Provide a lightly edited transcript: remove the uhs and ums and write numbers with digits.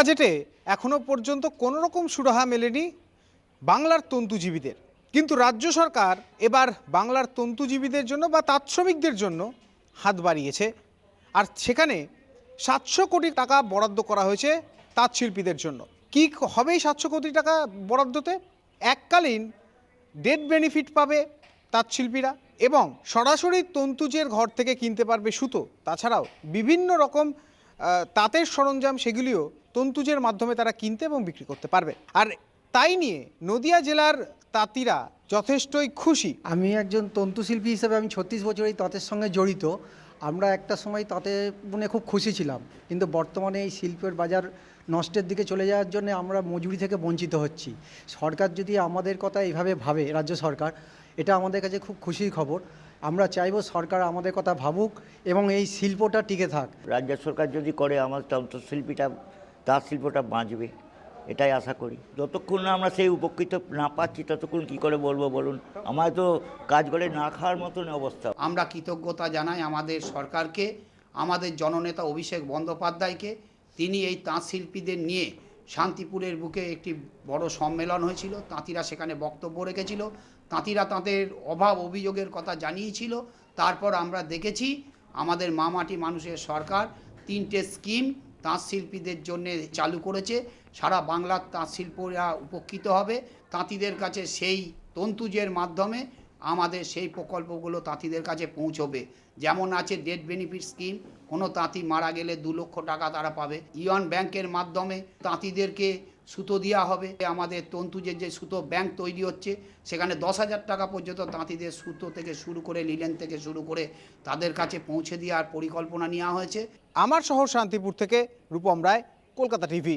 বাজেটে এখনো পর্যন্ত কোনো রকম সুরাহা মেলেনি বাংলার তন্তুজীবীদের, কিন্তু রাজ্য সরকার এবার বাংলার তন্তুজীবীদের জন্য বা তাঁত শ্রমিকদের জন্য হাত বাড়িয়েছে। আর সেখানে 700 কোটি টাকা বরাদ্দ করা হয়েছে তাঁত শিল্পীদের জন্য। কি হবে এই 700 কোটি টাকা বরাদ্দতে? এককালীন ডেট বেনিফিট পাবে তাঁত শিল্পীরা এবং সরাসরি তন্তুজের ঘর থেকে কিনতে পারবে সুতো। তাছাড়াও বিভিন্ন রকম তাঁতের সরঞ্জাম সেগুলিও তন্তুজের মাধ্যমে তারা কিনতে এবং বিক্রি করতে পারবে। আর তাই নিয়ে নদিয়া জেলার তাঁতিরা যথেষ্টই খুশি। আমি একজন তন্তুশিল্পী হিসেবে আমি 36 বছর এই তাঁতের সঙ্গে জড়িত। আমরা একটা সময় তাঁতে বুনে খুব খুশি ছিলাম, কিন্তু বর্তমানে এই শিল্পের বাজার নষ্টের দিকে চলে যাওয়ার জন্য আমরা মজুরি থেকে বঞ্চিত হচ্ছি। সরকার যদি আমাদের কথা এইভাবে ভাবে, রাজ্য সরকার, এটা আমাদের কাছে খুব খুশির খবর। আমরা চাইব সরকার আমাদের কথা ভাবুক এবং এই শিল্পটা টিকে থাক। রাজ্য সরকার যদি করে আমার তন্ত্রশিল্পীটা, তাঁত শিল্পটা বাঁচবে, এটাই আশা করি। যতক্ষণ না আমরা সেই উপকৃত না পাচ্ছি ততক্ষণ কী করে বলবো বলুন? আমার তো কাজ করে না খাওয়ার মতন অবস্থা। আমরা কৃতজ্ঞতা জানাই আমাদের সরকারকে, আমাদের জননেতা অভিষেক বন্দ্যোপাধ্যায়কে। তিনি এই তাঁত শিল্পীদের নিয়ে শান্তিপুরের বুকে একটি বড় সম্মেলন হয়েছিল, তাঁতিরা সেখানে বক্তব্য রেখেছিল, তাঁতিরা তাঁদের অভাব অভিযোগের কথা জানিয়েছিল। তারপর আমরা দেখেছি আমাদের মামাটি মানুষের সরকার 3টে স্কিম তাঁত শিল্পীদের জন্য চালু করেছে। সারা বাংলার তাঁত শিল্পীরা উপকৃত হবে। তাঁতিদের কাছে সেই তন্তুজের মাধ্যমে আমাদের সেই প্রকল্পগুলো তাঁতিদের কাছে পৌঁছবে। যেমন আছে ডেথ বেনিফিট স্কিম, কোনো তাঁতি মারা গেলে 2 লক্ষ টাকা তারা পাবে। ইওয়ান ব্যাংকের মাধ্যমে তাঁতিদেরকে সুতো দেওয়া হবে। আমাদের তন্তুজের যে সুতো ব্যাংক তৈরি হচ্ছে, সেখানে 10,000 টাকা পর্যন্ত তাঁতিদের সুতো থেকে শুরু করে লিলেন থেকে শুরু করে তাদের কাছে পৌঁছে দেওয়ার পরিকল্পনা নেওয়া হয়েছে। আমার শহর শান্তিপুর থেকে রূপম রায়, কলকাতা টিভি।